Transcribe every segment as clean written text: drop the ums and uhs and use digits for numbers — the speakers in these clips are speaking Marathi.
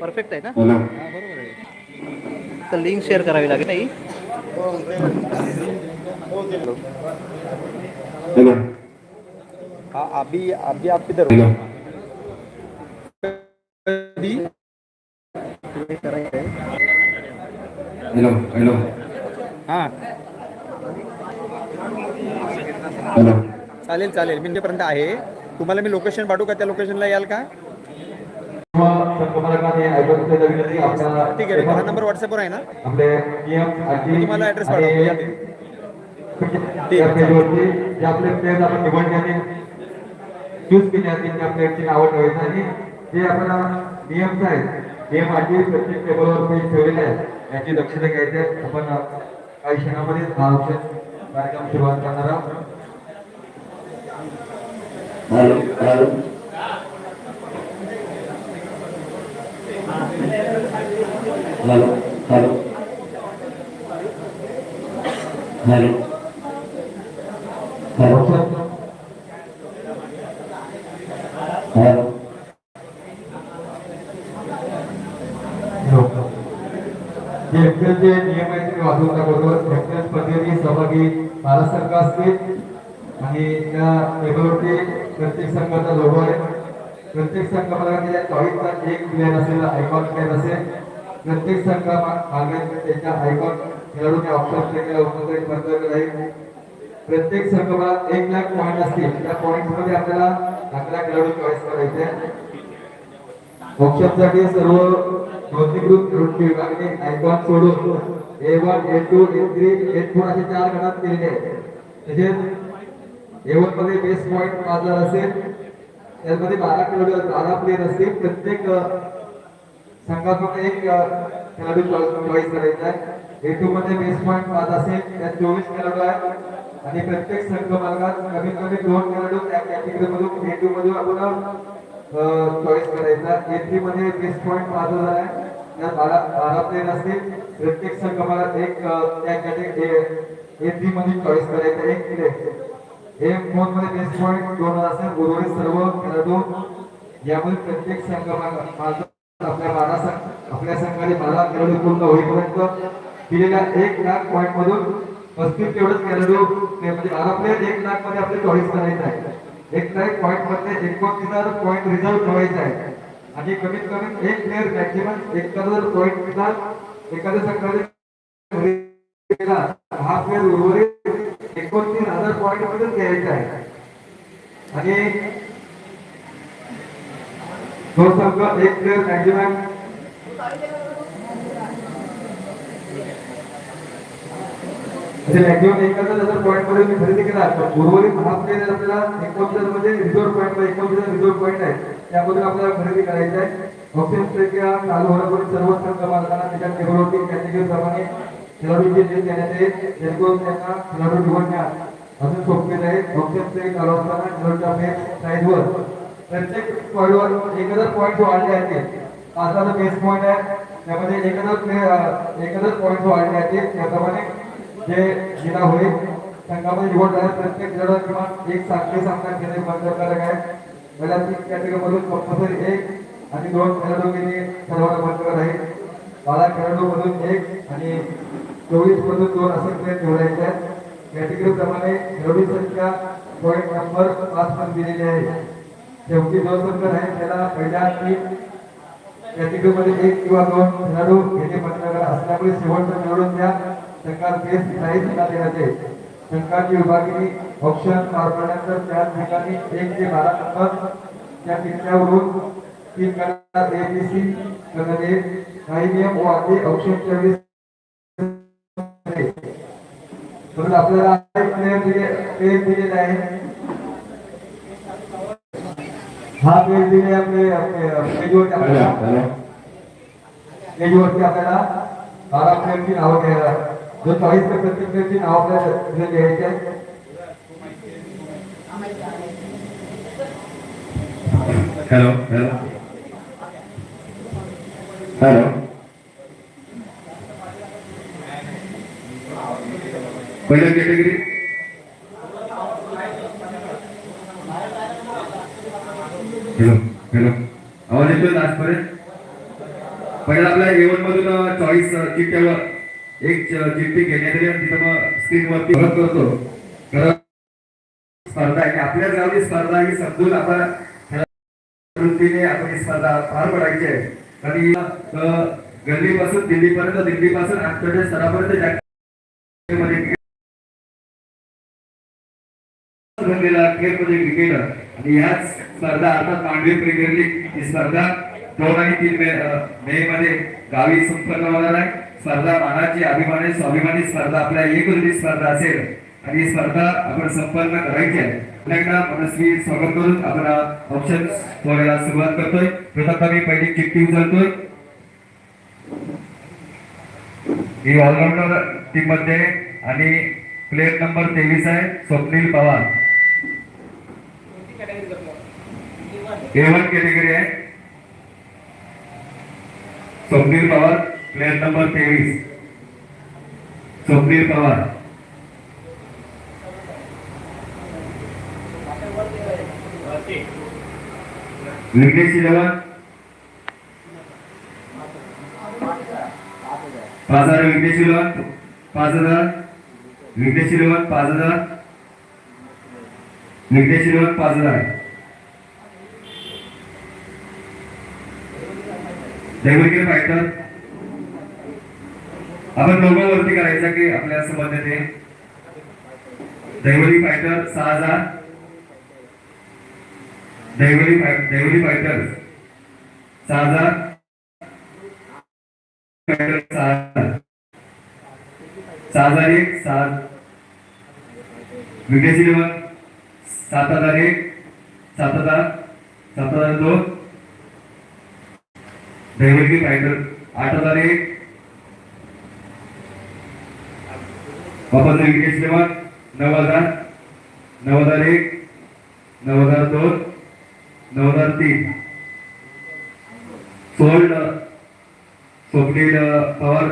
परफेक्ट आहे ना? हां बरोबर आहे. तर लिंक शेअर करावी लागेल नाही. हाँ अभी अभी आप किधर हो? कधी हॅलो हॅलो हां हॅलो. चालेल चालेल मी पर्यंत आहे. तुम्हाला मी लोकेशन पाठवू का? त्या लोकेशनला याल का? ठीक आहे हा नंबर व्हॉट्सअपवर आहे ना? मी तुम्हाला ॲड्रेस पाठवतो या ते. ठीक आहे चालेल. जे आपले प्लेयर आपण निवडण्याने चूज केले असतील त्या प्लेयरची नावं ठेवायचं आणि जे आपल्याला नियम आहेत नियम अटी प्रत्येक टेबलवर ठेवलेले आहेत याची दक्षता घ्यायची आहे. आपण काही क्षणामध्ये हा ऑप्शन कार्यक्रम सुरुवात करणार आहोत. Hello hello hello hello hello hello जे नियम आहेत ते वाचून दाखवतो. स्पर्धेची सहभागी महाराष्ट्र सरकार असतील आणि त्या टेबलवरती प्रत्येक संघाचा लोगो आहे. प्रत्येक संघामध्ये त्या चॉईसचा एक प्लेअर असेल, आयकॉन प्लेअर असेल. प्रत्येक संघामागे त्यांच्या आयकॉन खेळाडूच्या ऑप्शन प्लेअरला उपस्थित मंतव्य राहील. प्रत्येक संघाला 1,00,000 पॉईंट असतील. त्या पॉईंट मध्ये आपल्याला 11 खेळाडू चॉईस करायचे. ऑप्शनसाठी सर्व नोंदणीकृत विभागाने आयकॉन सोडून A1, A2, A3, A4 असे 4 गटात केलेले आहेत. तसेच A1 मध्ये बेस पॉईंट 5,000 असेल. त्यामध्ये 12 खेळाडू 12 प्लेयर असतील. प्रत्येक संघातून एक खेळाडू चॉईस करायचा आहे. A2 मध्ये बेस पॉईंट 5 असेल. त्यात 24 खेळाडू आहेत आणि प्रत्येक संघ मार्गात कमीत कमी 2 खेळाडू त्या कॅटेगरी मधून A2 मधून आपण चॉईस करायचा. A3 मध्ये बेस पॉईंट 5,000 आहे. त्यात 12 प्लेयर असतील. प्रत्येक संघ मला एक त्या कॅटेगरी A3 मध्ये चॉईस करायचा एक प्लेयर. A4 मध्ये बेस पॉईंट 2,000 असेल. उर्वरित सर्व खेळाडू यामध्ये प्रत्येक संघ आपल्या संघाने 12 खेळाडू पूर्ण होईपर्यंत दिलेल्या 1,00,000 पॉईंट मधून 35 तेवढंच खेळाडू म्हणजे 12 प्लेयर 1,00,000 मध्ये आपले चॉईस करायचं आहे. 1,00,000 पॉईंट मध्ये 29,000 पॉईंट रिझर्व ठेवायचा आहे आणि कमीत कमी एक प्लेअर मॅक्झिमम 1,000 पॉईंट नुसार एखाद्या संघाने हा प्लेअर उर्वरित 29,000 पॉईंट मध्ये घ्यायचा आहे आणि तो संघ एक प्लेअर मॅक्झिमम मॅक्झिमम 1,000 पॉईंट मध्ये मी खरेदी केला तर उर्वरित हा प्लेअर आपल्याला 29,000 मध्ये रिझर्व पॉईंट 29,000 रिझर्व पॉईंट आहे त्यामधून आपल्याला खरेदी करायचं आहे. ऑप्शन प्रक्रिया चालू होण्यापूर्वी सर्व संघ मालकांना त्याच्या टेबलवरती कॅटेगरी प्रमाणे खेळाडूंची लिस्ट देण्यात येईल जेणेकरून त्यांना खेळाडू निवडण्यात अजून सोपे राहील. ऑप्शन प्ले चालू असताना खेळाडूच्या बेस साईजवर प्रत्येक पॉईंटवर 1,000 पॉईंट वाढले आहेत. 5,000 बेस पॉईंट आहे त्यामध्ये 1,000 पॉईंट वाढले आहेत. त्याप्रमाणे जे जिल्हा होईल संघामध्ये निवड झाल्या प्रत्येक खेळाडू किमान एक साखळी सामना खेळणे बंधनकारक आहे. पहिल्या 3 कॅटेगरी मधून कंपल्सरी 1 आणि 2 खेळाडू घेणे सर्वांना बंधनकारक आहे. 12 खेळाडू मधून 1 आणि 24 मधून 2 असे प्लेयर निवडायचे आहेत. कॅटेगरी प्रमाणे खेळाडू संख्या पॉईंट नंबर 5 पण दिलेली आहे. शेवटी जो संघ आहे त्याला पहिल्या 3 कॅटेगरी मध्ये 1 किंवा 2 खेळाडू घेणे बंधनकारक असल्यामुळे शेवटचा निवडून त्या संघात बेस साईज देण्यात येईल. संघाची विभागणी ऑप्शन मारल्यानंतर त्या ठिकाणी 1 ते 12 नंबर त्या टिकल्यावरून 3 गटात ABC करण्यात येईल. काही नियम व अटी ऑप्शनच्या वेळी म्हणून आपल्याला प्लेयर दिलेला आहे. हा प्लेयर दिले आपले पेजवरती आपल्याला 12 प्लेयरची नावं घ्यायला जो चॉईस प्रत्येक प्लेयरची नाव आपल्याला लिहायची आहे. हॅलो हॅलो हॅलो पहिल्या कॅटेगरी हॅलो हॅलो आवाज येतोय खेळतोय आजपर्यंत. पहिला आपल्या A1 मधून चॉईस चिठ्ठ्यावर एक चिठ्ठी घेण्यात आली आणि तिथं मग स्क्रीनवरती वर्क करतो. कारण स्पर्धा आहे आपल्या गावची स्पर्धा ही समजून आपण वृत्तीने आपण ही स्पर्धा पार पडायची आहे. आणि गल्लीपासून दिल्लीपर्यंत, दिल्लीपासून आंतरराष्ट्रीय स्तरापर्यंत खेळमध्ये क्रिकेट आणि ह्याच स्पर्धा अर्थात मांडवी प्रीमियर लीग ही स्पर्धा 2 आणि 3 मे मध्ये गावी संपन्न होणार आहे. स्पर्धा मानाची, अभिमानी, स्वाभिमानी स्पर्धा आपल्या एकदिवसीय स्पर्धा असेल आणि ही स्पर्धा आपण संपन्न करायची आहे. पुन्हा मनस्वी स्वागत करून आपण ऑप्शन सोहळ्याला सुरुवात करतोय. प्रथम मी पहिली चिठ्ठी उचलतोय. ही ऑलराऊंडर टीम मध्ये आणि प्लेयर नंबर 23 आहे स्वप्नील पवार. A1 कॅटेगरी आहे. Swapnil Pawar player number 23. Swapnil Pawar. Vighnesh 11 5000. Vighnesh 11 5000. Vighnesh 11 5000. Vighnesh 11 5000. Devgiri fighter आपण लोगो वरती करायचा की आपल्या संबंधित आहे. Devgiri fighter 6000. Devgiri fighter 6000. 6001. 7. Vighnesh 11 7001. 7000. 7002. Devgiri fighter 8001. वापस विघ्नेश 11 9000. 9001. 9002. 9003. सोल्ड स्वप्नील पवार.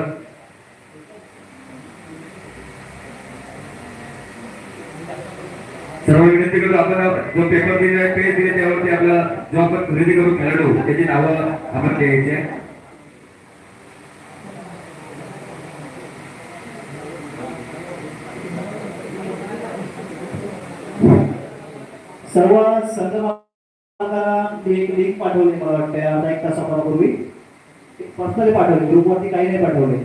सर्व विनंती करू आपण जो पेपर दिले पेज दिले त्यावरती आपला जो आपण खरेदी करून खेळलो त्याची नावं आपण द्यायचे. सर्व संघटनांना एक लिंक पाठवली मला वाटतं आता 1 तासापूर्वी. पर्सनली पाठवले, ग्रुपवरती काही नाही पाठवले.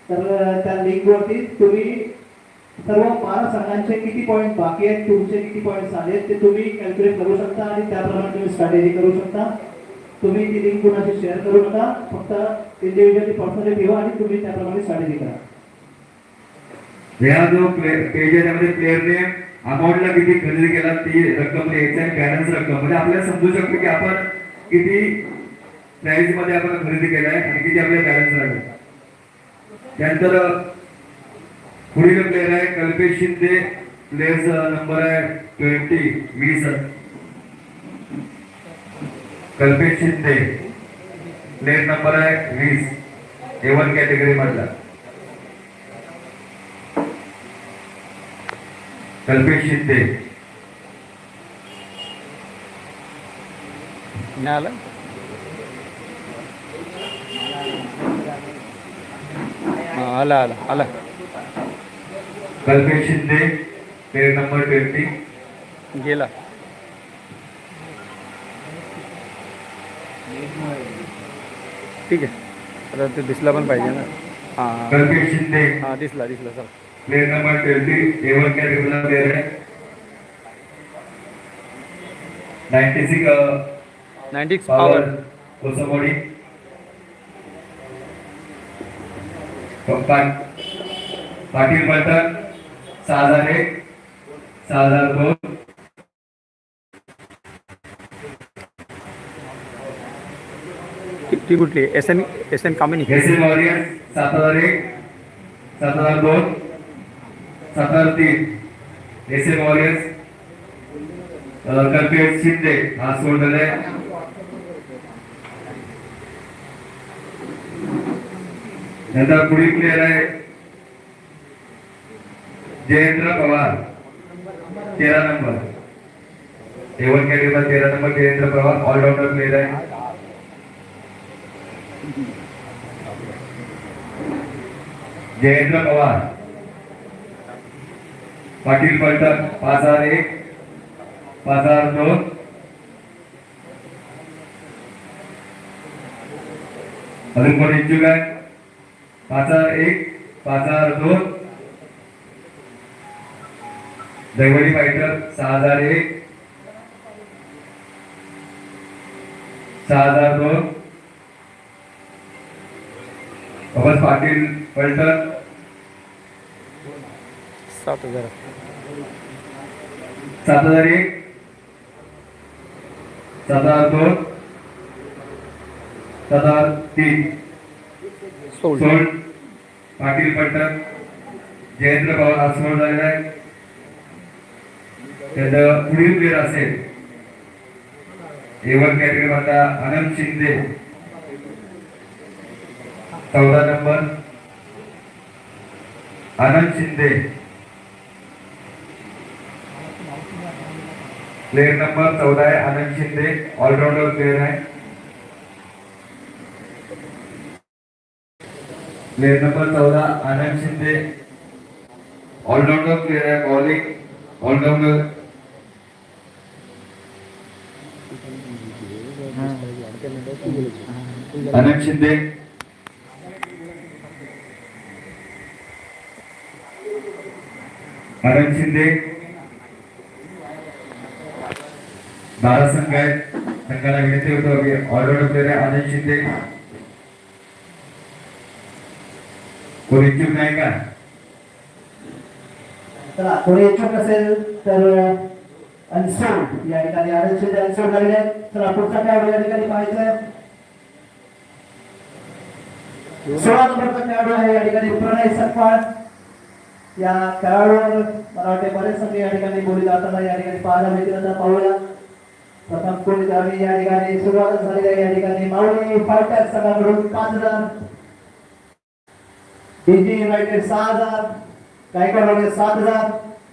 तर त्या लिंकवरती तुम्ही सर्व 12 संघांचे किती पॉईंट बाकी आहेत, तुमचे किती पॉईंट्स आलेत ते तुम्ही कॅल्क्युलेट करू शकता आणि त्याप्रमाणे तुम्ही स्ट्रॅटेजी करू शकता. तुम्ही ती लिंक कोणाशी शेअर करू नका, फक्त इंडिव्हिज्युअली पर्सनली ठेवा आणि तुम्ही त्याप्रमाणे स्ट्रॅटेजी करा. या जो पेज आहे त्यामध्ये प्लेयरने अमाऊंटला किती खरेदी केला ती रक्कम द्यायची आहे. बॅलन्स रक्कम म्हणजे आपल्याला समजू शकतो की आपण किती प्राइस मध्ये आपण खरेदी केलाय आणि किती आपल्याला बॅलन्स राहील. त्यानंतर पुढील प्लेयर आहे कल्पेश शिंदे. प्लेयर्स नंबर आहे 20. कल्पेश शिंदे प्लेयर नंबर आहे 20. A1 कॅटेगरी मधला कल्पेश शिंदे. आला आला आला आला. कल्पेश शिंदे प्लेयर नंबर 20 गेला. ठीक आहे, आता ते दिसला पण पाहिजे ना. हां कल्पेश शिंदे हां दिसला दिसला सर. प्लेयर नंबर 20 A1 कॅटेगरीला प्लेयर आहे. 96 पॉवर कोसमोडी. पाटील पलटण 6001. 6002. ती कुठली एस एन कामिनी. SN warriors 7001. 7002. 7003. SN warriors Kalpesh Shinde हा सोडलेला आहे. नंतर पुढील प्लेयर आहे जयेंद्र पवार 13 नंबर. A1 कॅटेगरीला 13 number Jayendra Pawar allrounder player आहे. जयेंद्र पवार पाटील पलटण 5001 5002 अजून कोण इच्छुक आहे 5001 5002 दैवडी फायटर 6001 6002 अभस पाटील पलटण 7001 7002 7003 सोल पाटील पलटण जयेंद्र पवार हा सोल झालेला आहे. त्याचं पुढील प्लेअर असेल A1 कॅटेगरी मधला Anand Shinde 14 number Anand Shinde player number 14 आहे आनंद शिंदे ऑलराउंडर प्लेयर आहे. Player number 14 Anand Shinde allrounder player आहे. बॉलिंग ऑलराउंडर आनंद शिंदे आनंद शिंदे 12 संघ आहेत. संघाला विनंती होतो की ऑलराउंडर प्लेयर आहे आनंद शिंदे. कोणी इच्छुक नाही का? चला कोणी इच्छुक असेल तर अनसोल्ड या ठिकाणी आनंद शिंदे अनसोल्ड झालेले आहेत. चला पुढचा खेळाडू या ठिकाणी पाहायचा आहे. 16 नंबरचा खेळाडू आहे या ठिकाणी प्रणय सकपाळ. या खेळाडूवर मला वाटते बरेच संघ या ठिकाणी बोली जाताना या ठिकाणी पाहायला मिळतील. आता पाहूया प्रथम कोणी गावी या ठिकाणी सुरुवात झालेली आहे. या ठिकाणी माऊली फायटर्स संघाकडून 5000 DG united 6000 Gaikwad 7000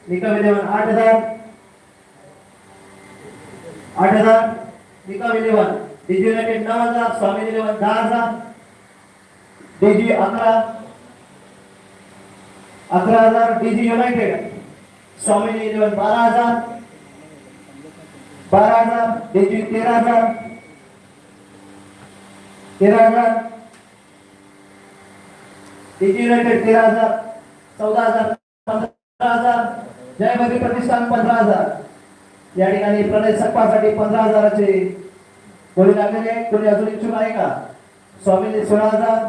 Nikam eleven 8000 Nikam eleven DG united 9000 Swami eleven 10000 DG 11000 DG united Swami eleven 12000 DG 13000 DG united 13000 14000 15000 Jaymati Pratishthan 15000 या ठिकाणी प्रणय सकपासाठी 15000चे बोली लागलेले आहेत. कोणी अजून इच्छुक आहे का? स्वामीने 16000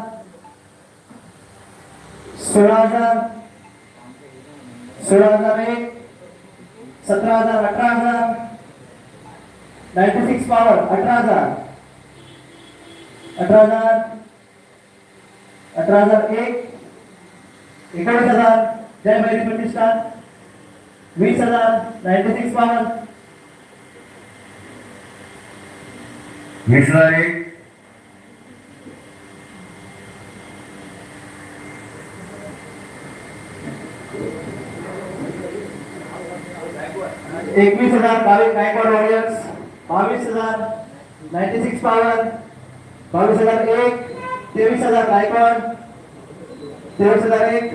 16001 17000 18000 96 पॉवर 18000 18001 19000 जय भैरी प्रतिष्ठान 20000 96 power 2001 21000 Gaikwad warriors 22000 96 power 22001 23000 Gaikwad 23001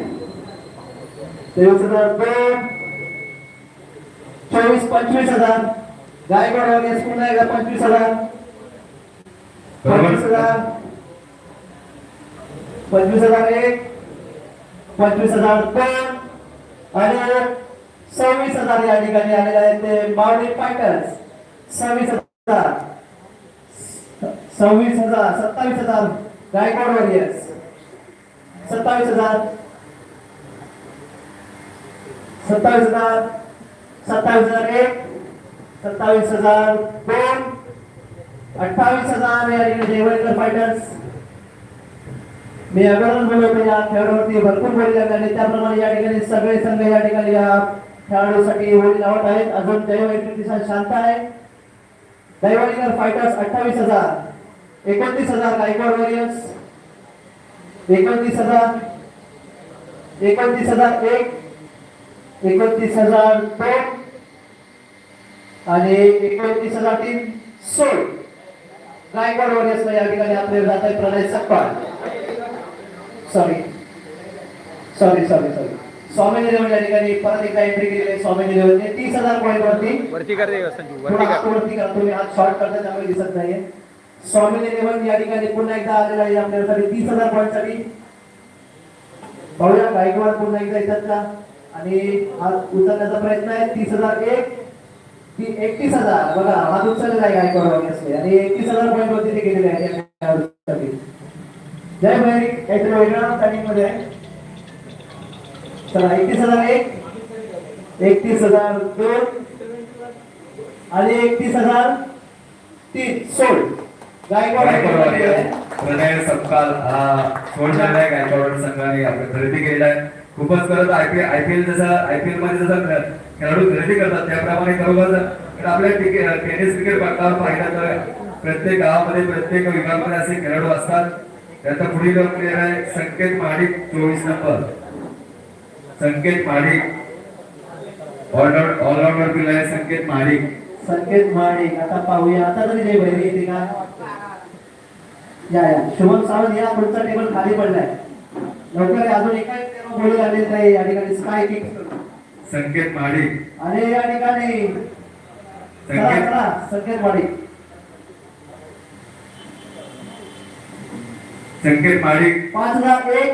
23002 24-25000 Gaikwad warriors पुन्हा एकदा 25000 25000 25001 25002 आणि 26000 या ठिकाणी आलेले आहेत ते माऊली फायटर्स 26000 27000 गायकवाड वॉरियर्स 27000 27001 27002 28000 या ठिकाणी देवळकर फायटर्स. मी अगोदर बोललो होतो या खेळाडूवरती भरपूर बोली लागली. त्याप्रमाणे या ठिकाणी सगळे संघ या ठिकाणी या खेळाडूसाठी बोली लावत आहेत. अजून दैवकर शांत आहे. दैवकर फायटर्स 28000 29000 गायकवाड वॉरियर्स 29000 29001 29002 आणि 29003 सोल गायकवाड वॉरियर्सला या ठिकाणी आपले जात आहे प्रणय सकपाळ. सॉरी स्वामी देवण या ठिकाणी परत एकदा एंट्री केलेली आहे. स्वामी देवणने 30,000 पॉईंट वरती कर दे संजू थोडा हात वरती करा. तुम्ही हात शॉर्ट करता त्यामुळे दिसत नाहीये. स्वामी देवण या ठिकाणी पुन्हा एकदा आलेला आहे आपल्यासाठी 30,000 पॉईंट साठी. पाहूया गायकवाड पुन्हा एकदा येतात का आणि हात उचलण्याचा प्रयत्न आहे. 30,001 31,000 बघा हात उचललेला आहे गायकवाड वॉरियर्सने आणि 31,000 पॉईंट वरती ते गेलेले आहेत या खेळाडूसाठी. जय भैरी एक वेगळा टाइमिंग मध्ये आहे. चला 31,001 31,002 आणि 31,003 सोड गायकवाड प्रणय सपकाळ हा सोड झालेला आहे. गायकवाड संघाने आपल्या खरेदी केलेला आहे. खूपच करत आयपीएल मध्ये जसं खेळाडू खरेदी करतात त्याप्रमाणे खरोखर आपल्या टेनिस क्रिकेट पटलावर पाहिलं तर प्रत्येक गावामध्ये प्रत्येक विभागामध्ये असे खेळाडू असतात. त्याचा पुढील प्लेयर आहे संकेत महाडिक 24 नंबर. संकेत महाडिक ऑलराऊंडर प्लेयर आहे संकेत महाडिक. आता पाहूया आता तरी जय भैरी येते का. या शुभम सावंत या पुढचा टेबल खाली पडलाय. लवकर अजून एका बोलू लागले नाही या ठिकाणी स्काय किंग्स संकेत महाडिक आणि या ठिकाणी संकेत महाडिक संकेत महाडिक 5,001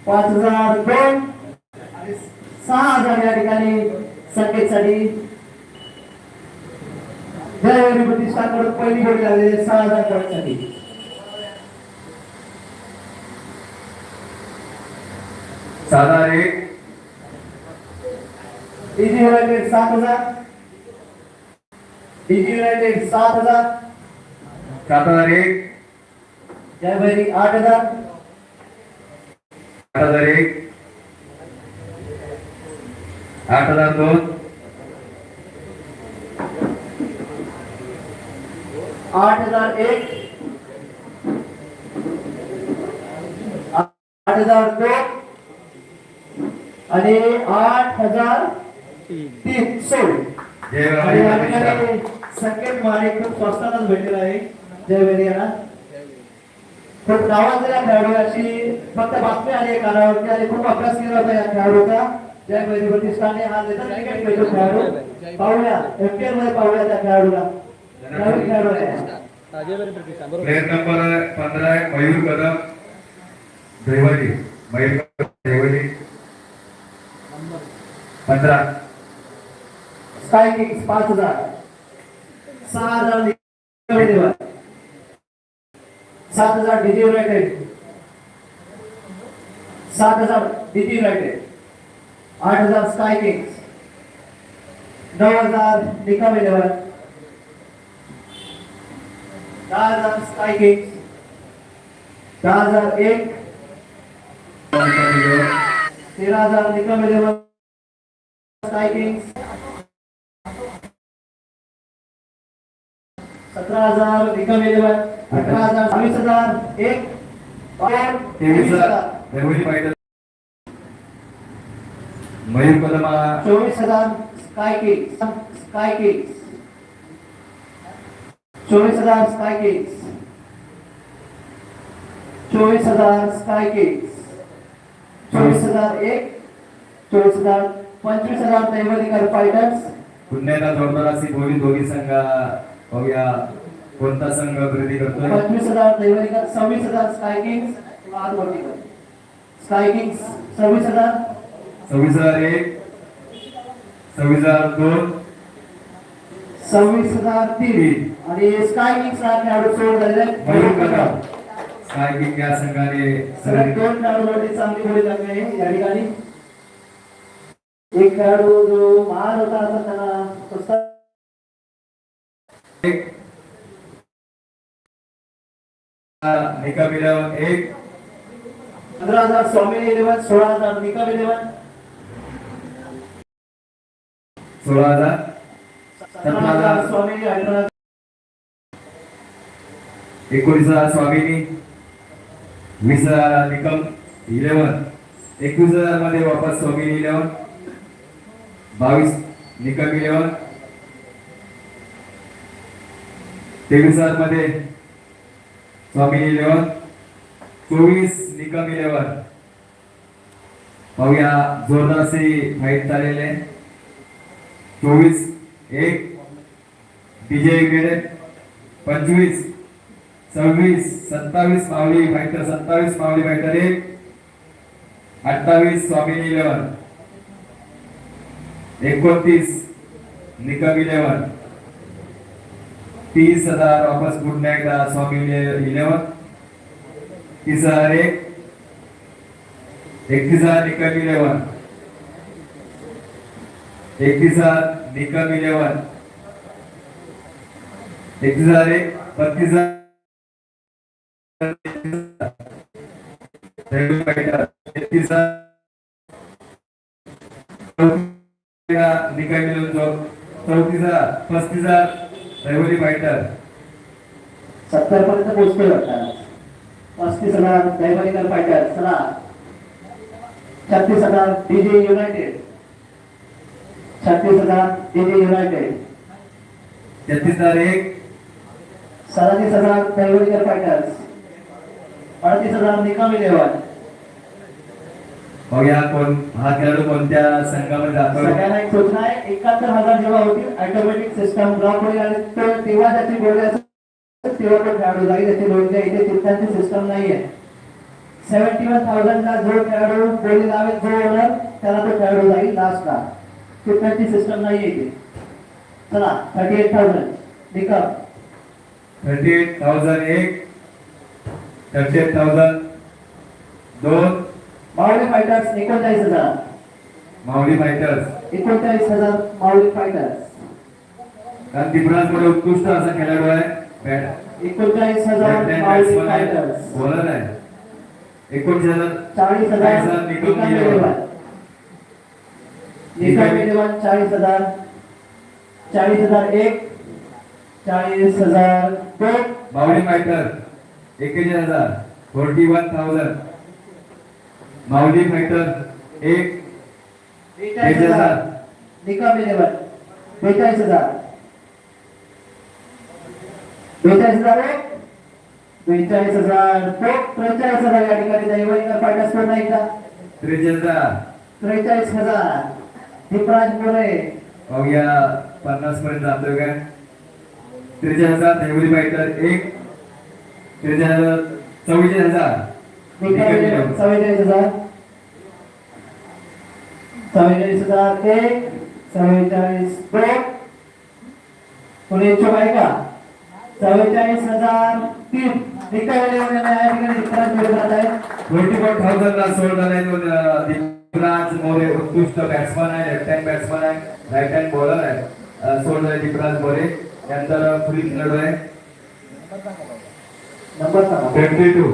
5,002 आणि 6,000 या ठिकाणी संकेतसाठी जय हरी प्रतिष्ठानकडून पहिली गोळी लागलेली 6,000 पॉईंटसाठी. साधा एक डीजी युनायटेड 7,000 डीजी युनायटेड 7,000 7,001 जय भैरी 8,000 8,001 8,002 8,001 8,002 आणि 8,003 सोड. जय आणि या हरी ठिकाणी संकेत महाडिक खूप स्वस्तातच भेटलेला आहे. जय भैरी यांना खूप नावाजलेला खेळाडू अशी फक्त बातमी आली आहे कानावरती आणि खूप अभ्यास केला होता या खेळाडूचा. जय भैरी प्रतिष्ठाने हा लेटर क्रिकेट खेळतो खेळाडू. पाहूया एफपीएल मध्ये पाहूया त्या खेळाडूला. नवीन खेळाडू आहे. प्लेयर नंबर 15 आहे मयूर कदम देवली. Mayur Kadam Devli 15. Sky kings 5,000 6,000 7,000 DG united 7,000 DG united 8,000 sky kings 9,000 Nikam 11 10,000 sky kings 10,001 13,000 Nikam 11 sky kings 17,000 Nikam 11 18,000 22,000 1 23,000 Devli पाहिजे. Mayur Kadam 24,000 sky kings 24,000 sky kings 24,000 sky kings 24,001 24,000 25,000 Naivedikar fighters. पुण्याला जोरदार अशी दोन्ही संघ बघूया कोणता संघ खरेदी करतोय. 25,000 नैवेदिकर 26,000 स्काय किंग्स आज वरती कर. स्काय किंग्स 26,000 26,001 26,002 26,003 आणि स्काय किंग्स हा खेळाडू सोड झालेला मयूर कदम आहे. स्काय किंग या संघाने सलग खरेदी 2 खेळाडूंवरती चांगली गोळी लागली आहे या ठिकाणी. एक खेळाडू जो महार होता आता त्याला स्वस्तात निकम 11 15,000 स्वामी 11 16,000 निकम 11 16,000 17,000 स्वामी 18,000 19,000 स्वामिनी 20,000 निकम 11 21,000 मध्ये वापस स्वामिनी 11 22 निकम 11 23,000 मध्ये स्वामी 11, 24 निकम 11. पाहूया जोरदार अशी फाईट चाललेली आहे. 24-1 डीजे विकेट. 25, 26, 27 माऊली फायटर, 27 माऊली फायटर 1, 28 स्वामी 11, 29 निकम 11, 30,000 वापस पुन्हा एकदा स्वामी 11, 30,001, 31,000 निकम 11, 31,000 निकम 11, 31,001, 32,000 रविवारी फायटर 70 पर्यंत पोहोचतोय वाटतं. 35,000 दैवलिकर फायटर. चला 36,000 DJ united. 36,000 DJ united. 33,001, 37,000 Daivalikar fighters. 38,000 Nikam 11. बघूया कोण हा खेळाडू कोणत्या संघामध्ये जातो. सगळ्यांना एक सूचना आहे, 71,000 जेव्हा होतील ऑटोमॅटिक सिस्टम ब्लॉक होईल आणि तेव्हा त्याची गोळी असेल तेव्हा तो खेळाडू जाईल. त्याची गोळी इथे चित्तांची सिस्टम नाहीये. 71,000 ला जो खेळाडू गोळी लावेल जो ओनर त्याला तो खेळाडू जाईल लास्टला. चित्तांची सिस्टम नाहीये इथे. चला 38,000 निकम. 38,001, 38,000 2 माऊली फायटर्स 39,000. माऊली फायटर्स. 39,000 माऊली फायटर्स. कारण दिब्राज मध्ये उत्कृष्ट असा खेळाडू आहे. बॅट 39,000 माऊली फायटर्स. बॉलर आहे. 39,000 40,000 निकम निकम 11. 11. निकम 11 40,000. 40,001, 40,002. माऊली फायटर 41,000, 41,000. माऊली फायटर 1, 42,000 निकम 11. 42,000. 42,001, 42,000 43,000 या ठिकाणी दैवलिकर फायटर्स पूर्ण एकदा. 43,000. 43,000 दीपराज मोरे. बघूया 50 पर्यंत जातोय काय. 43,000 देवरी फायटर 1, 43,000, 44,000 निकम 11. 44,000. 44,001, 44,02. कोणी इच्छुक आहे का? 44,003 निकम 11 या ठिकाणी दीपराज मोरे जात आहे. 24,000 ला सोल्ड आहे. दीपराज मोरे उत्कृष्ट बॅट्समन आहे. लेफ्ट हँड बॅट्समन आहे. राईट हँड बॉलर आहे. सोल्ड आहे दीपराज मोरे. त्यानंतर पुढील खेळाडू आहे नंबर सांगा. 22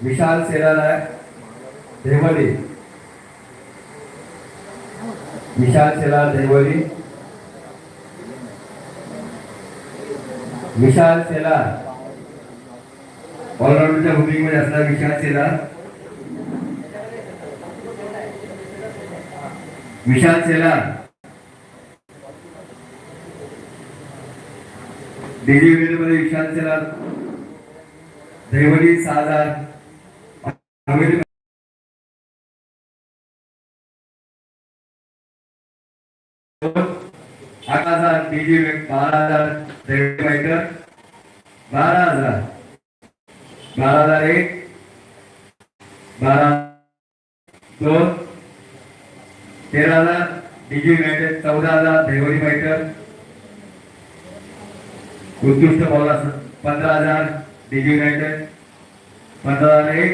विशाल सेराल आहे देवली. विशाल सेराल देवली. विशाल सेलार ऑलराऊंडच्या भूमिकेमध्ये असणारा विशाल सेलार. विशाल सेलार डीजी मध्ये विशाल सेलार देवली 6,000. हवेली 8,000. डीजी 12,000. देवली फायटर 12,000. 12,001, 12,02, 13,000. डीजी युनायटेड 14,000. देवली फायटर उत्कृष्ट बॉलर 15,000. डीजी युनायटेड 15,001,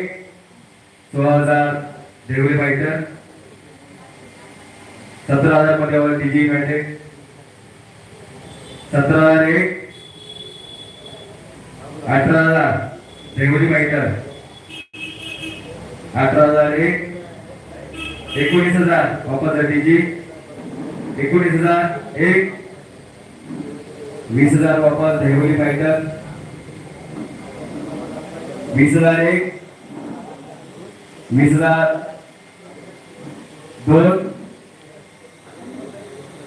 16,000. देवली फायटर 17,000 मध्ये डीजी युनायटेड 17,001, 18,000. देवली फायटर 18,001, 19,000 वापस डीजी 19,001, 20,000 वापस देवली फायटर 20,001, 20,002,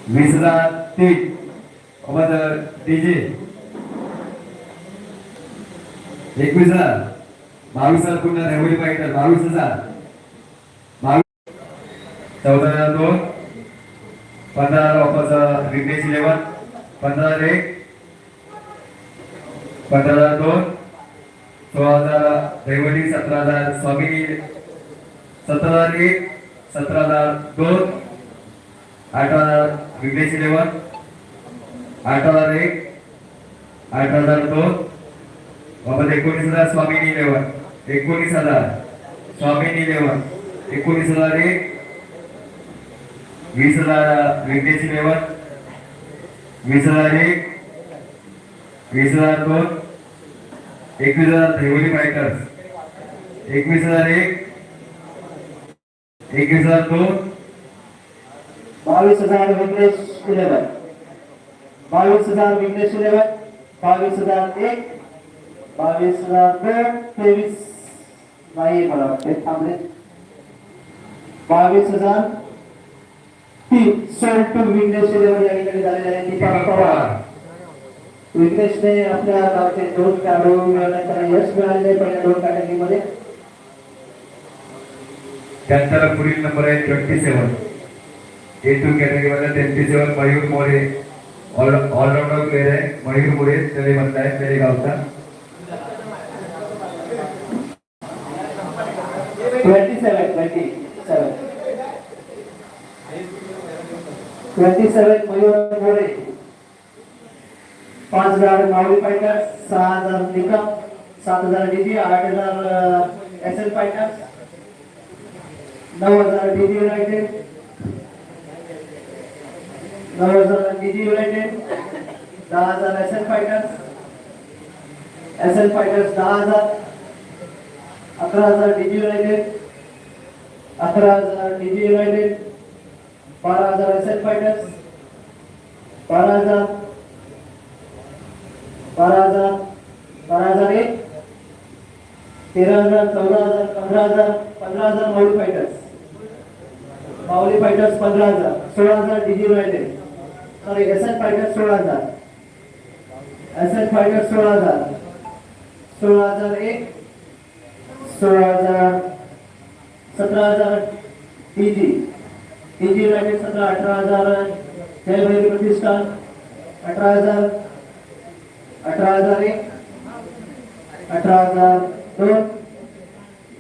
20,003 वापस डीजी 21,000 22,000 पुन्हा नेवरी फायटर 22,000 14,002 15,000 वापस विघ्नेश 11 15,001 15,002 16,000 दैवटी 17,000 स्वामिनी 17,001 17,002 18,000 विघ्नेश 11 18,001 18,002 वापस 19,000 स्वामिनी 11 19,000 स्वामिनी 11 19,001 20,000 विघ्नेश 11 20,001 20,002 21,000 दैवटी फायटर्स 21,001 21,002 22,000 विघ्नेश 11 22,000 विघ्नेश 11 22,001 22,002 23 नाही मला वाटते थांबले 22,000 3 सोल्ड टू विघ्नेश 11 या ठिकाणी झालेले आहे दीपक पवार विघ्नेशने आपल्या गावचे 2 खेळाडू मिळवण्याचा यश मिळाले पहिल्या 2 कॅटेगरीमध्ये त्यानंतर पुढील नंबर आहे 27 A2 कॅटेगरी मध्ये 27 मयूर मोरे ऑलराउंडर प्लेयर आहे मयूर मोरे तळे म्हणताय तळे गावचा 27 Mayur More 5,000 Mavli fighter 6,000 Nikam 7,000 DG 8,000 SL fighter 9,000 DG united 9,000 DG united 10,000 SL fighters 10,000 11,000 DG united 11,000 DG united 12,000 SL fighters 12,000 12,001 13,000 14,000 15,000 15,000 Mauli fighters 15,000 16,000 DG united sorry SL fighters 16,000 SL fighters 16,000 16,001 16,000 17,000 DG DG united 17 18,000 Jai Bhairi Pratishthan 18,000 18,001 18,002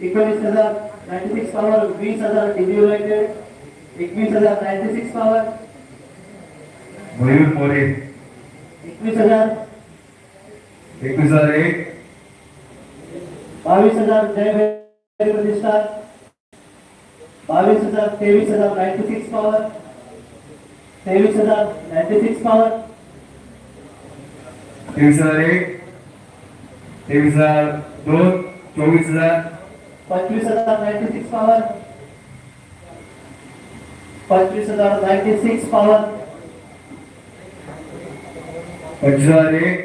19,000 96 power 20,000 डीजी युनायटेड 21,000 96 पॉवर मयूर मोरे 21,000 21,001 22,000 जय भैरी प्रतिष्ठान 22,000 23,000 96 पॉवर 23,000 96 पॉवर 23,001 23,002 24,000 25,000 96 पॉवर 25,000 96 पॉवर 25,001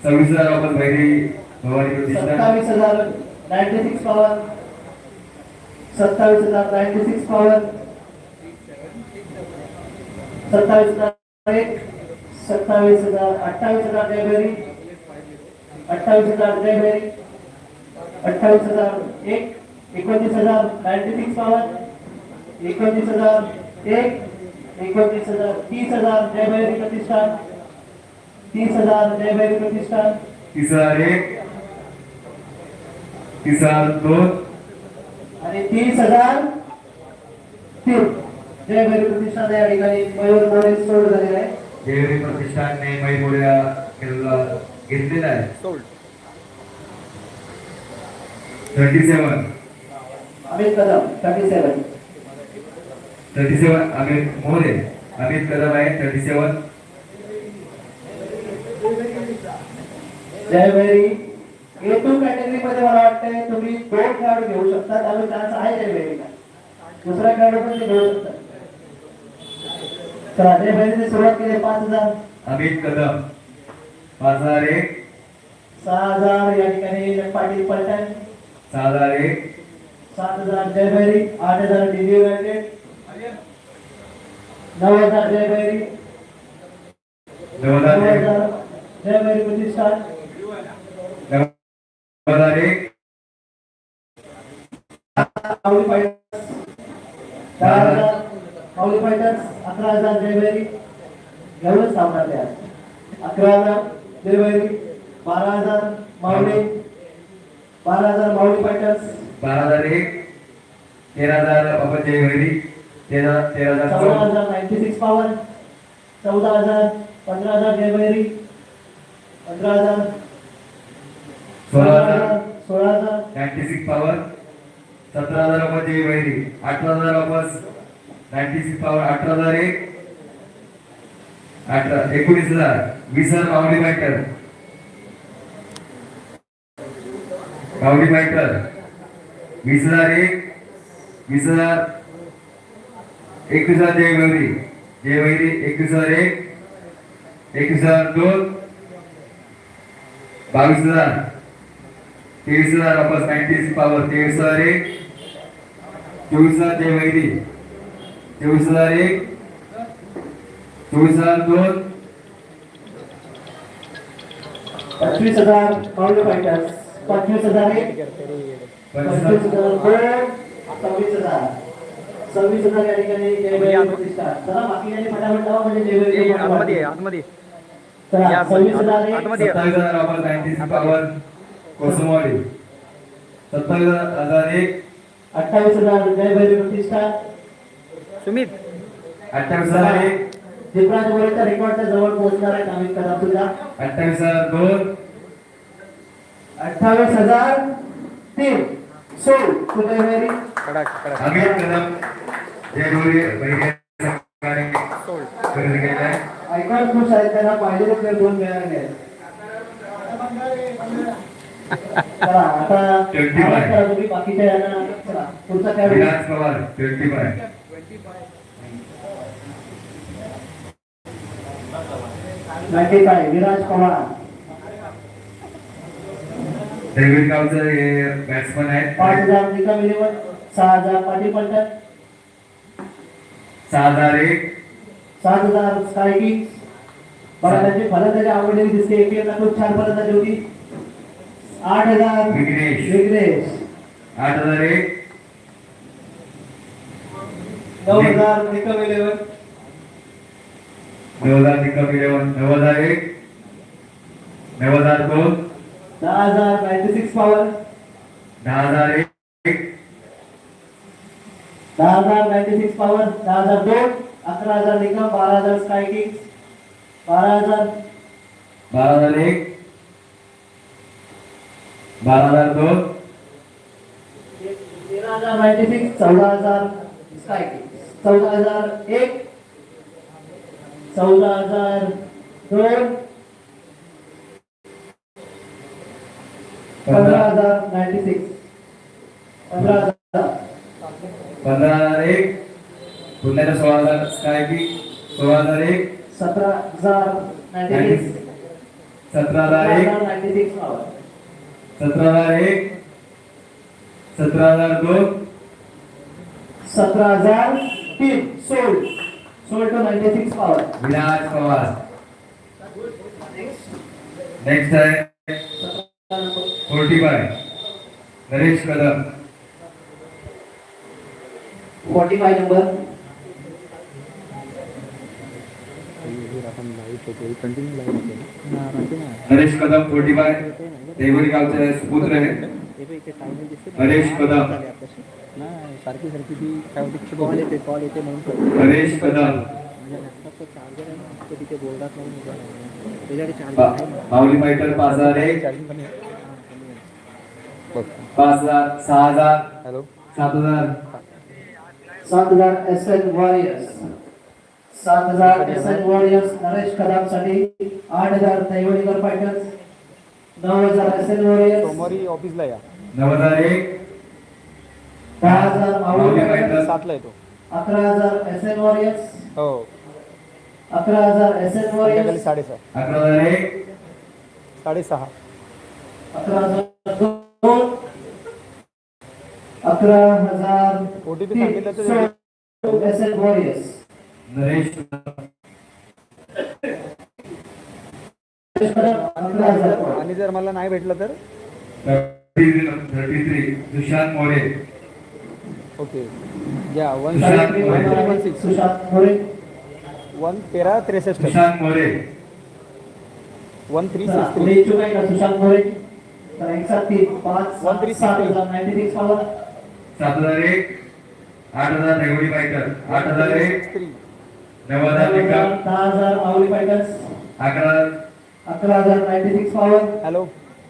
26,000 वापस भैरी भवानी प्रतिष्ठान 27,000 96 पॉवर 27,000 96 पॉवर 27,001 27,000 28,000 जय भैरी 28,000 जय भैरी 28,001 29,000 96 पॉवर 29,001 29,000 30,000 जय भैरी प्रतिष्ठान 30,000 जय भैरी प्रतिष्ठान 30,001 30,002 आणि 30,000 जय भैरी प्रतिष्ठान या ठिकाणी मयूर मोरे सोड झालेला आहे देवरी प्रतिष्ठानने मयूर मोरे खेळला घेतलेला आहे 37 अमित कदम 37 37 अमित मोरे अमित कदम आहे 37 जय भैरी A2 कॅटेगरी मध्ये मला वाटतंय तुम्ही 2 खेळाडू घेऊ शकता त्यामुळे चान्स आहे जय भैरीला दुसरा खेळाडू पण ते घेऊ शकता तर जय भैरीने सुरुवात केली 5,000 अमित कदम 5,001 6,000 या ठिकाणी पाटील पलटण 6,001 7,000 जय भैरी 8,000 डीजी युनायटेड 9,000 जय भैरी 9,001 9,000 जय भैरी प्रतिष्ठान 9,001 9,001 माऊली फायटर्स 10,000 माऊली फायटर्स 11,000 जयभैरी एवढंच सावणार द्या 11,000 जयभैरी 12,000 माऊली 12,000 माऊली फायटर्स 12,001 13,000 बाबा जयभैरी 13,000 14,000 96 पॉवर 14,000 15,000 जयभैरी 15,000 16,000 16,000 96 पॉवर 17,000 बाबा जयभैरी 18,000 वापस 96 पॉवर 18,001 19,000 20,000 माऊली फायटर 20,001 20,000 21,000 जयभैरी 21,001 21,002 22,000 23,000 वापस 96 पॉवर 23,001 24,000 जयभैरी 24,001 24,002 25,000 माऊली फायटर्स 25,001 25,002 26,000 या ठिकाणी जयभैरी प्रतिष्ठा चला बाकीच्यांनी फटाफट लावा म्हणजे जयभैरी आतमध्ये चला 26,001 27,000 वापस 96 पॉवर कोसमवाडी 27,001 28,000 जयभैरी प्रतिष्ठा सुमित 28,001 दीपराज गोरेच्या रेकॉर्डच्या जवळ पोहोचणार आहे नामित कदम सुद्धा 28,002 28,003 सोड जयभैरी अमित कदम जयभैरी खरेदी केलेला आहे आयकॉन खुश आहेत त्यांना पाहिजे तर 2 मिळाले आहेत चला आता 25. आवाज करा तुम्ही बाकीच्या यांना चला पुढचा खेळाडू विलास पवार 25 95 विराज पवार डेव्हिड गावचं हे बॅट्समन आहेत 5,000 निकम 11 6,000 पाटील पंटन 6,001 7,000 स्काय किंग्स फलंदाजी फलंदाजी आवडलेली दिसते एकला खूप छान फलंदाजी होती 8,000 Vighnesh. Vighnesh 8,001 9,000 Nikam 11 9,000 Nikam 11 9,001 9,002 10,000 96 power 10,001 10,000 96 power 10,002 11,000 Nikam 12,000 sky kings 12,000 12,001 12,002 13,000 96 14,000 sky kings 14,001 14,002 15,000 96 15,000 15,001 पुण्याच्या 16,000 sky king 16,001 17,000 96 17,001 96 power 17,001 17,002 17,003 sold to 96 power Vilas Pawar next आहे 45 नरेश कदम 45 नंबर नरेश कदम 45 देवरी गावचे सुपुत्र आहे नरेश कदम सारखी सारखी ती काय होती कॉल येते म्हणून नरेश कदम तिथे बोर्डात Mauli fighter 5,001 5,000 6,000 hello 7,000 7,000 SN warriors 7,000 SN warriors Naresh Kadam साठी 8,000 दैवडीकर फायटर्स 9,000 SN वॉरियर्स सोमवारी ऑफिसला या 9,001 10,000 माऊली माऊली फायटर्स फायटर 7ला येतो 11,000 SN वॉरियर्स हो 11,000 SN वॉरियर्स 6:30 11,001 6:30 11,002 11,000 OTP सांगितलं तर SN वॉरियर्स नरेश 11,000 आणि जर मला नाही भेटलं तर 33 सुशांत मोरे. ओके घ्या वन सुशांत मोरे. 13 सुशांत मोरे 63 सुशांत मोरे. 1363 पुढे इच्छुक आहे का सुशांत मोरे? तर एक सात तीन पाच 1363 7,096 power 7001 8000 Nevdi fighter 8001 3 9000 Nikam 10,000 Mauli fighters 11,096 power hello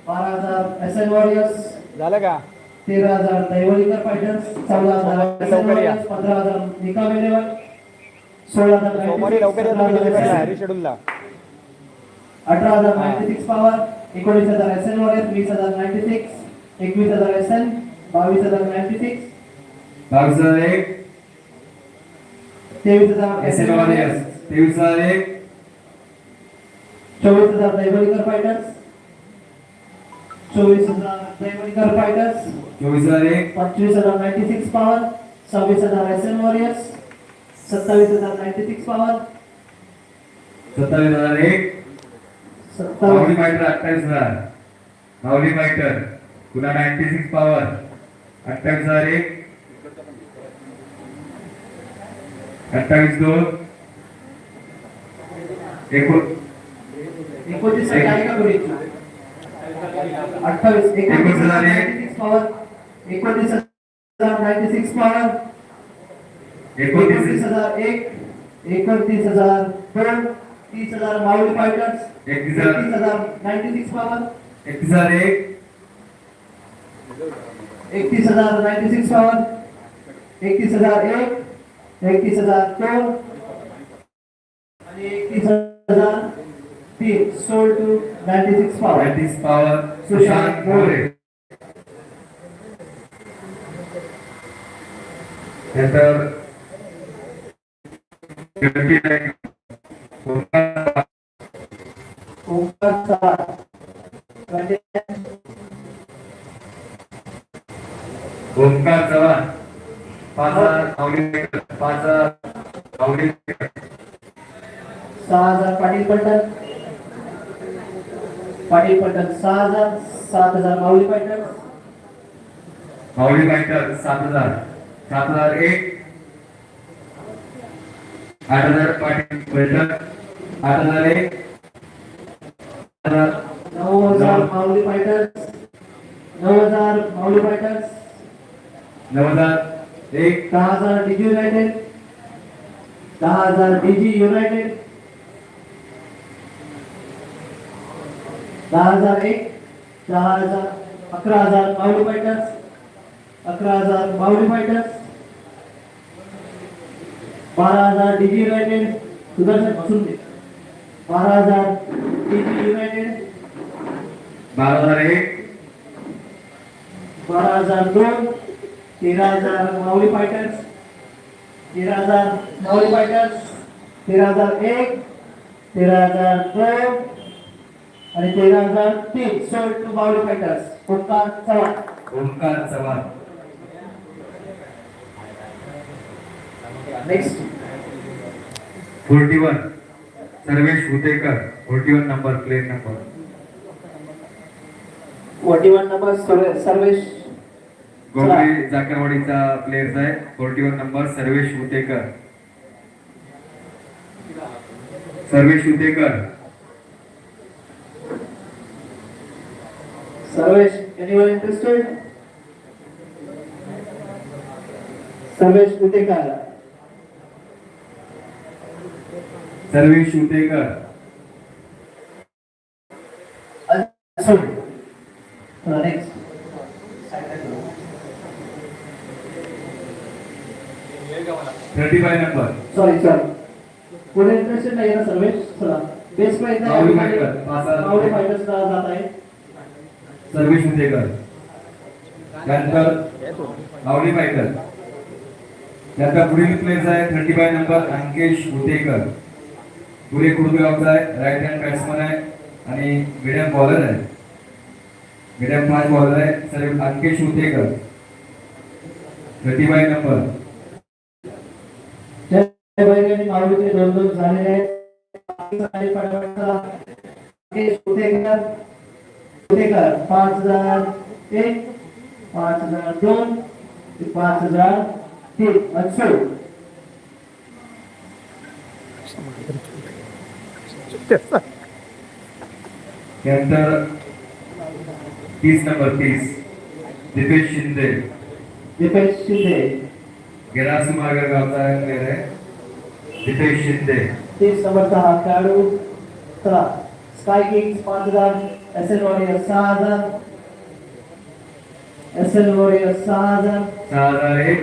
12,000 S N warriors झालं का 13,000 दैवलीकर फायटर्स 14,000 एस एन लवकर या. वॉरियर्स 15,000 निकम 11 16,000 सोमवारी लवकर या तुम्ही डिलिव्हरीला रिशेड्यूलला 18,096 power 19,000 S N warriors 20,096 21,000 S N 22,096 2201 23,000 S N warriors 2301 24,000 Daivlikar fighters 24,000 Daivlikar fighters 2401 25,096 power 26,000 S N warriors 27,096 power 27001 Mauli fighter 28,000 Mauli fighter पुन्हा 96 पॉवर 28,001 28-2 एकोणतीस आहे का कोणी? 28 19,001 power 29,096 power 29,001 29,002 30,000 Mauli fighters 31,096 power 31,001 31,096 power 31,001 31,002 आणि 31,003 sold to 96 power 36 power Sushant More. नंतर 29 ओंकार चव्हाण ओंकार चव्हाण 5,000 माऊली 5,000 माऊली 6,000 पाटील पटल 6,000 7,000 माऊली पटल Mauli fighter 7,000 7,001 8,000 Patil fighter 8,001 9,000 Mauli fighters 9,000 Mauli fighters 9,001 10,000 DG united 10,000 DG united 10,001 10,000 11,000 Mauli fighters 11,000 Mauli fighters 12,000 DG united Sudarshan बसून दे 12,000 DG united 12,001 12,002 13,000 Mauli fighters 13,000 Mauli fighters 13,001 13,002 आणि 13,003 sold to Mauli fighters Omkar Chavan Omkar Chavan. Next 41 Sarvesh Hutekar 41 number player number 41 number Sarvesh Gogari जाकरवाडीचा प्लेयर्स आहे 41 number Sarvesh Hutekar. Sarvesh Hutekar Sarvesh anyone interested Sarvesh Utekar Sarvesh Hutekar next 35 number sorry पुढे इंटरेस्टेड नाही ना सर्वेश चला best price Mauli fighter 5,000 Mauli fighters जात आहे सर्वेश हुतेकर. त्यानंतर माऊली फायटर त्यानंतर पुढील प्लेयर्स आहे 35 नंबर अंकेश हुतेकर पुणे कुर्दगावचा आहे राईट हँड बॅट्समन आहे आणि मिडियम बॉलर आहे मिडियम फास्ट बॉलर आहे सर अंकेश हुतेकर 35 नंबर. बैलगाडी माऊलीचे 2-2 झालेले आहेत. पुणेकर 5001, 5002, 5003 अच्छा. त्यानंतर 30 नंबर 30 दीपेश शिंदे दीपेश शिंदे गेरासमागर गावचा प्लेअर आहे. दीपेश शिंदे 30 नंबरचा हा खेळाडू. चला sky kings 5000, SL warrior 6000, SL warrior 6000, 6001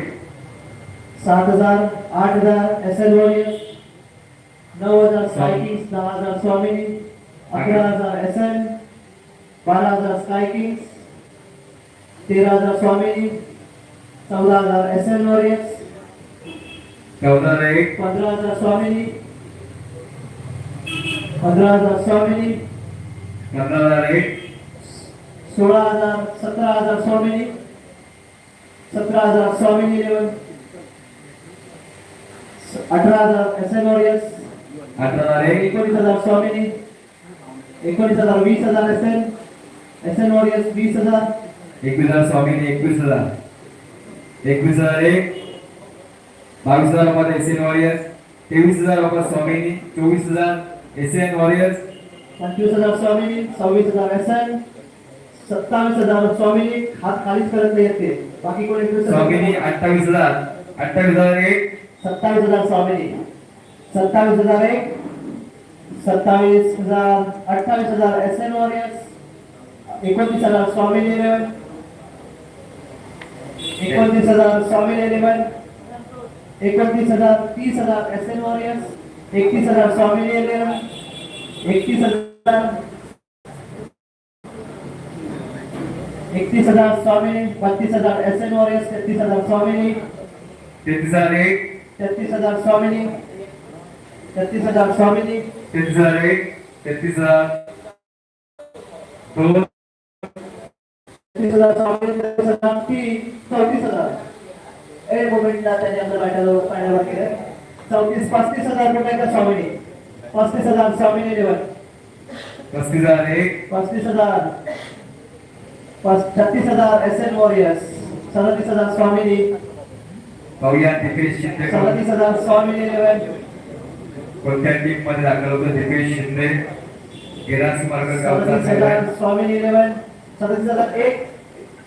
7000, 8000 SL warrior, 9000 sky kings, 10000 Swamini, 11000 SL, 12000 sky kings, 13000 Swamini, 14000 SL warriors, 1401 15000 Swamini, 15000 Swamini, 1501 16000, 17000 Swamini, 17000 Swamini level, 18000 SL warriors, 1801 19000 Swamini, 19000, 20000 SL, SL warriors 20000, 21000 Swamini 21000 21001 22000 रुपये एसएन वॉरियर्स 23000 रुपये स्वामीनी 24000 एसएन वॉरियर्स 25000 स्वामिनी, 26000 एसएल, 27000 स्वामिनी. हात खालीच करत नाही येते बाकी कोणी स्वामीनी 28000 28001 27000 स्वामिनी, 27001, 27000, 28000 एसएन वॉरियर्स, 29000 स्वामिनी लेवल, 29000 स्वामिनी लेवल, 29000, 30000 एसएन वॉरियर्स, 31000 स्वामिनी लेवल, 31000, 31000 स्वामिनी, 32000 एसएन वॉरियर्स, 33000 स्वामिनी, 33001 33000 स्वामिनी, 33000 स्वामिनी, 33001 33000 2 33000 स्वामिनी, 33000 एक मोमेंटला त्याने आपल्या बॅटल फायनल केलं. 35000 रुपयाचा स्वामिनी, 35000 स्वामिनी लेवल, 35001 35000, 36000 एसएन वॉरियर्स, 37000 स्वामिनी, पाहूया दीपेश शिंदे 37000 स्वामिनी लेवल, कोणत्या टीम मध्ये दाखल होतं. दीपेश शिंदे गेरासमागर गावचा प्लेअर आहे. 37000 स्वामिनी लेवल, 37001,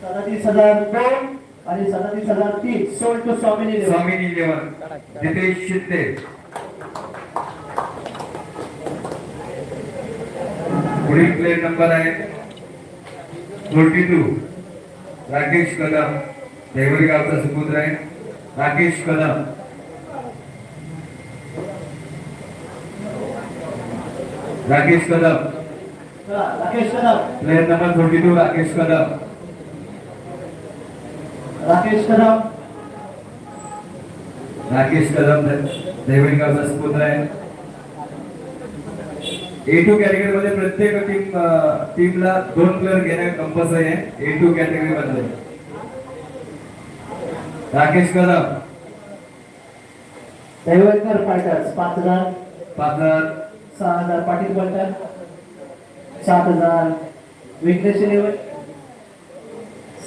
37002 आणि 37003 सोल्ड टू स्वामिनी लेवल. स्वामीनी 11 दीपेश शिंदे पुढील प्लेअर नंबर आहे 42 राकेश कदम देवरी गावचा सुपुत्र आहे. राकेश कदम राकेश कदम राकेश कदम, प्लेयर नंबर 42 राकेश कदम राकेश कदम, राकेश कदम देवरी गावचा सुपुत्र आहे. A2 कॅटेगरी मध्ये प्रत्येक टीमला 2 प्लेयर घेणे कंपल्सरी आहे. A2 कॅटेगरी मध्ये राकेश कदम दैवतकर फायटर्स 5000, 5000 6000 पाटील बलटन, 7000 Vighnesh level,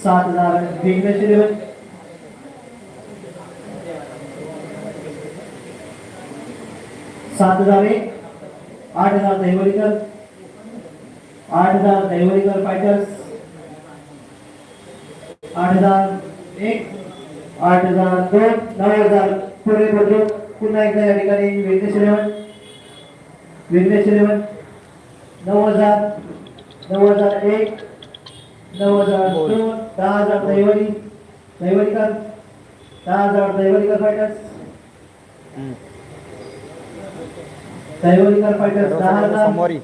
7000 Vighnesh level, 7001, 8000 Daivlikar, 8000 Daivlikar fighters, 8001, 8002, 9000 Pune Budruk. पुन्हा एकदा या ठिकाणी Vighnesh level, Vighnesh level, 9000, 9001, 9002, 10000 Daivli Daivlikar, 10000 Daivlikar fighters, Daivlikar fighters 10000, सोमवारी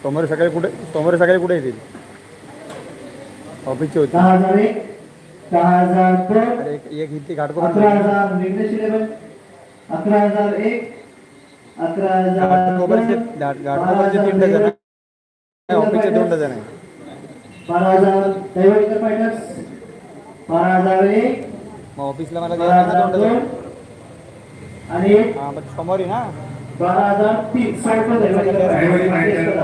सोमवारी सकाळी कुठे येतील ऑफिसची होती. 10001, 10002, अरे एक हिंदी घाटकोपर 11000 विघ्नेश लेवल, 11001, 11002, घाटकोपरचे 3 डझन आहे, ऑफिसचे 2 डझन आहे. 12000 दैवलीकर फायटर्स, 12001, मग ऑफिसला मला द्यायला 2 डझन 12002 आणि हा मग सोमवारी ना 12003 सोळा दैवलीकर दैवली फायटर्स. फायटर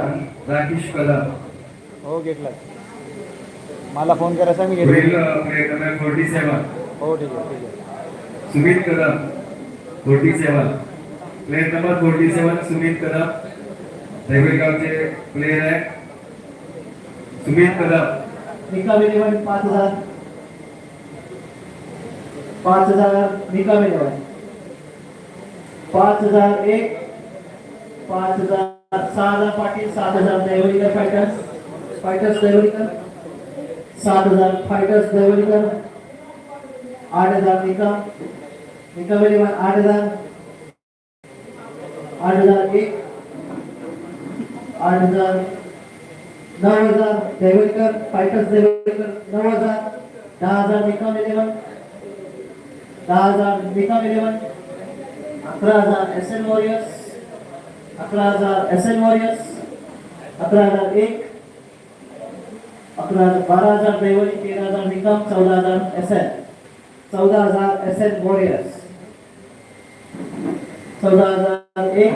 राकेश कदम. हो घेतला. मला फोन करायचा मी पुढील घेतला. प्लेयर नंबर 47 हो ठीक आहे ठीक आहे. सुमित कदम 47. प्लेयर नंबर 47 सुमित कदम देवळगावचे प्लेयर आहे. सुमित कदम. निकाल 5000 5000 निकाल 5001 5000 6000 पाटील 7000 देवळीकर फायटर्स देवळीकर 7000 फायटर्स देवळीकर 8000 निकाल 8000 8001 8000 9000 देवळीकर फायटर्स देवळीकर 9000 10000 निकाल 10000 निकाल 11000 SN warriors 11000 SN warriors 11001 12000 Deoli 13000 निकाल 14000 SN 14000 SN warriors 14001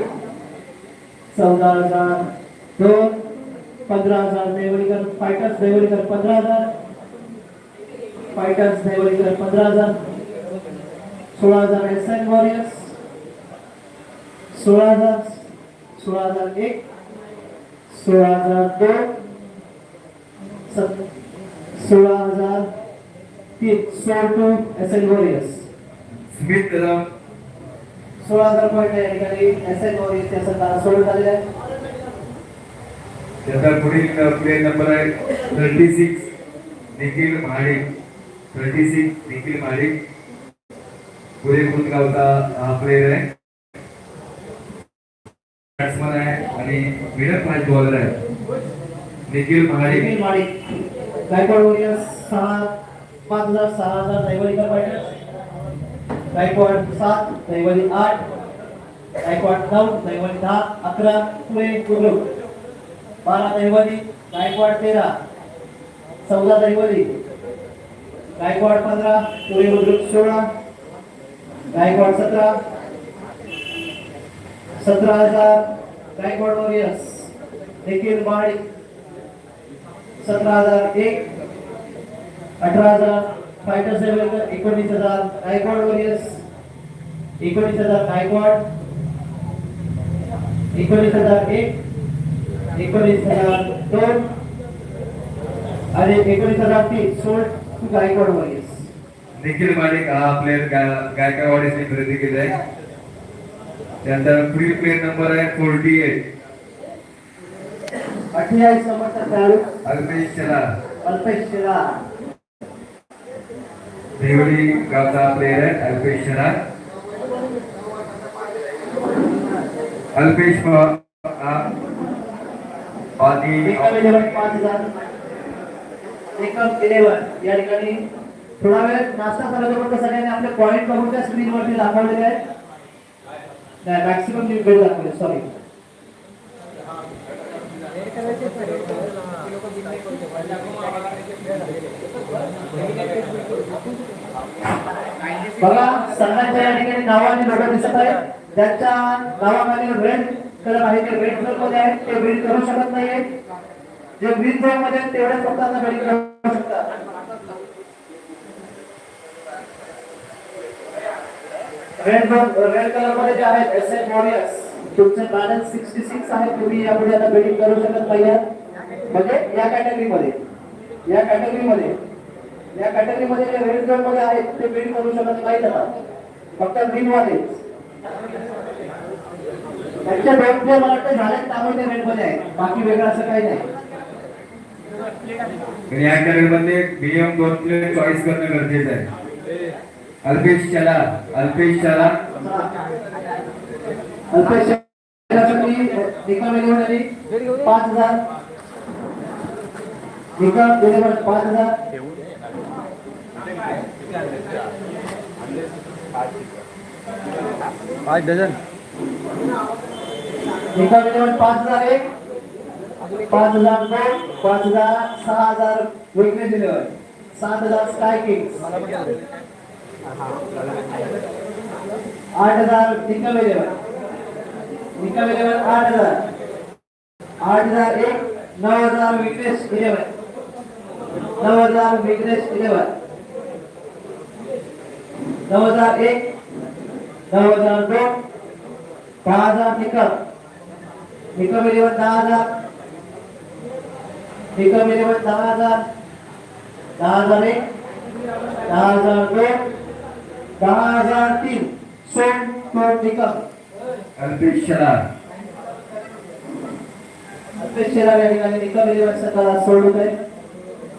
14002 15000 Deolikar fighters Deolikar 15000 fighters Deolikar 15000 16000 SN warriors 16000 16001 16002 16003 162 SN warriors Sumit Kadam 16000 point या ठिकाणी SN वॉरियर्स या संघाला सोडून आलेले आहे. त्याचा पुढील प्लेयर नंबर आहे 36 निखिल महाडिक. 36 निखिल महाडिक पुढे खुदगावचा हा प्लेयर आहे. बॅट्समन आहे आणि मिडल फास्ट बॉलर आहे. निखिल महाडिक. निखिल माडिक गायकवाड वॉरियर्स 5000 6000 दैवलीकर फायटर्स गायकवाड 7 दैवली 8 गायकवाड 9 दैवली 10 11 पुणे गुरु 12 दैवली Gaikwad 13 14 दैवली Gaikwad 15 Pune Guru 16 Gaikwad 17000 Gaikwad warriors Nikhil Madik 17001 18000 fighters Deolikar 19000 Gaikwad warriors 19000 Gaikwad 19001 19002 आणि 19003 sold to Gaikwad warriors. Nikhil Madik हा प्लेयर गायकवाडीने खरेदी केला आहे. त्यानंतर पुढील प्लेयर नंबर आहे 48 48 नंबरचा खेळाडू अल्पेश चला. अल्पेश शेलार देवळी गावचा प्लेयर आहे अल्पेश चला. अल्पेश आणि एकम 11 5000 एकम 11 या ठिकाणी थोडा वेळ नाश्ता झाल्यानंतर सगळ्यांनी आपले पॉइंट बघून त्या स्क्रीनवरती दाखवलेले आहेत. नाही मॅक्सिमम मी वेळ दाखवले सॉरी. बघा संघाच्या या ठिकाणी नावं आणि लोगो दिसत आहेत. त्यांच्या नावाखाली रेड कलर आहे ते रेड झोन मध्ये आहेत ते बिल्ड करू शकत नाहीये. जे ग्रीन झोन मध्ये आहेत तेवढेच फक्त आता बिल्ड करू शकतात. रेड कलर मध्ये जे आहेत SN वॉरियर्स तुमचे बॅलन्स 66 आहे. तुम्ही यापुढे आता बिल्डिंग करू शकत नाही म्हणजे या कॅटेगरीमध्ये जे रेड झोन मध्ये आहेत ते बिल्ड करू शकत नाही आता फक्त ग्रीन वाले. त्यांच्या दोन प्लेयर मला वाटतं झाले त्यामुळे ते रेड मध्ये आहे. बाकी वेगळं असं काही नाही. या कॅटेगरीमध्ये मिनिमम 2 प्लेयर चॉईस करणं गरजेचं आहे. अल्पेश चला. अल्पेश निकाल मिळवून आली 5000 निकाल दिले 5000 5 डझन निकाल मिळवून 5001 5002 5000 6000 विकनेस दिले 7000 स्काय किंग्स 8000 निकाल 11 8000 8,001 9,000 विघ्नेश 11 9,000 विघ्नेश 11 9,001 9,002 10,000 निकम 11 10,000 निकम 11 10,000 10,001 10,002 10,003 सोन कोट निकम अल्पेश शरार अल्पेश शेलार या ठिकाणी निकम 11 स्वतःला सोडून आहे.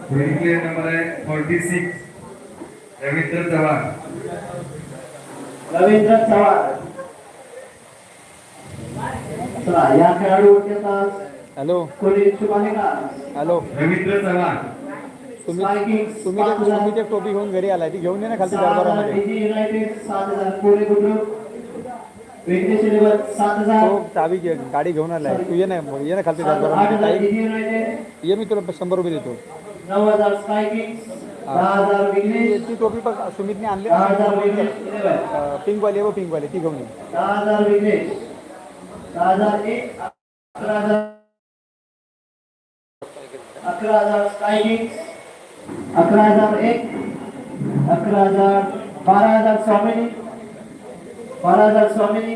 पुढील प्लेयर नंबर आहे 46 रवींद्र चव्हाण. रवींद्र चव्हाण. चला या खेळाडूवरती आता हॅलो कोणी इच्छुक आहे का? हॅलो रवींद्र चव्हाण. तुम्ही ते टोपी घेऊन घरी आलाय ती घेऊन ये ना खालती 7,000 दरबारामध्ये. डीजी युनायटेड 7,000 पुणे बुद्रुक विघ्नेश 11 7,000 तो चावी गाडी घेऊन आलाय तू ये ना खालती 8,000 दरबारामध्ये डीजी युनायटेड ये मी तुला 100 रुपये देतो. 9,000 स्काय किंग्स 10,000 विघ्नेश ती टोपी बघ सुमितने आणली 10,000 विघ्नेश 11 पिंकवाली आहे पिंकवाली ती घेऊन ये. 10,000 विघ्नेश 10,001 11,000 स्काय किंग्स 11,001 11,000 12,000 स्वामिनी 12,000 स्वामिनी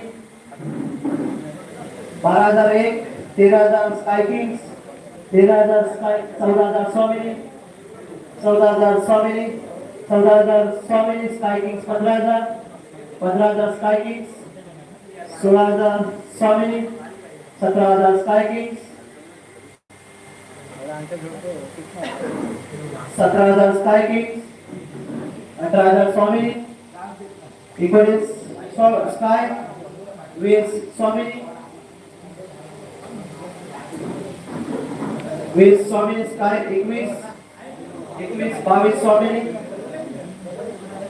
12,001 13,000 स्काय किंग्स 13,000 स्काय 14,000 स्वामिनी 14,000 स्वामिनी 14,000 स्वामिनी स्काय किंग्स 15,000 15,000 स्काय किंग्स 16,000 स्वामिनी 17,000 स्काय किंग्स 17,000 स्काय किंग्स 18,000 स्वामिनी 19 स्काय 20 स्वामिनी 20 स्वामिनी स्काय 21 22 स्वामिनी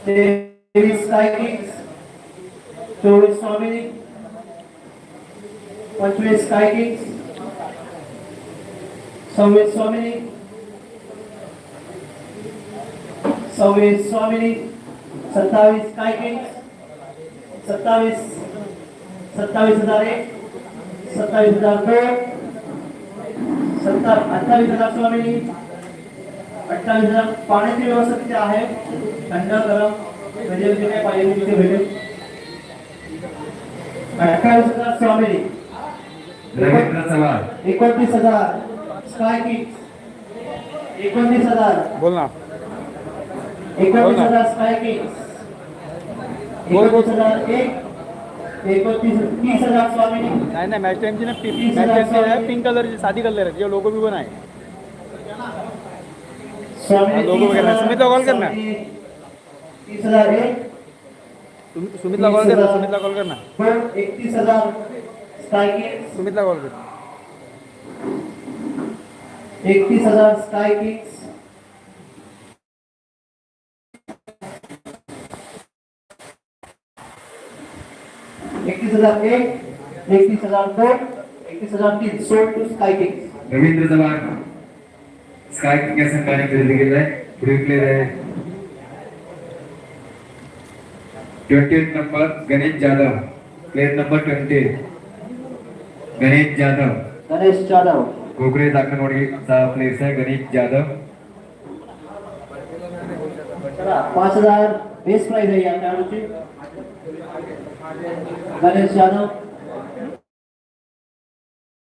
23 स्काय किंग्स 24 स्वामिनी 25 स्काय किंग्स 26 स्वामिनी 26 स्वामिनी 27 स्काय किंग्स 27 27,001 27,002 28,000 स्वामिनी 28,000 पाण्याची व्यवस्था तिथे आहे थंड गरम म्हणजे तिथे पाहिजे तिथे भेटेल 28,000 स्वामिनी रवींद्र चव्हाण. 29,000 स्काय किंग्स 29,000 बोल ना 29,000 स्काय किंग्स 29,001 30,000 स्वामिनी नाही मॅच टाइमची ना मॅच टाइमची पिंक कलरची साधी कलर आहे लोगो बी पण आहे. स्वामिनी लोगो वगैरे नाही. सुमितला कॉल कर ना. 30,001 सुमितला कॉल कर ना 31,000 स्काय किंग्स सुमितला कॉल कर 31,000 sky kings 31,001 31,002 31,003 sold to sky kings. Ravindra Chavan sky king या संघाने खरेदी केलेला आहे. पुढील प्लेयर आहे 28 number Ganesh Jadhav. Player number 20 Ganesh Jadhav. Ganesh Jadhav Gogare दाखनवाडीचा प्लेयर आहे गणेश जाधव. 5,000 बेस्ट प्राइस आहे या खेळाडूची. गणेश जाधव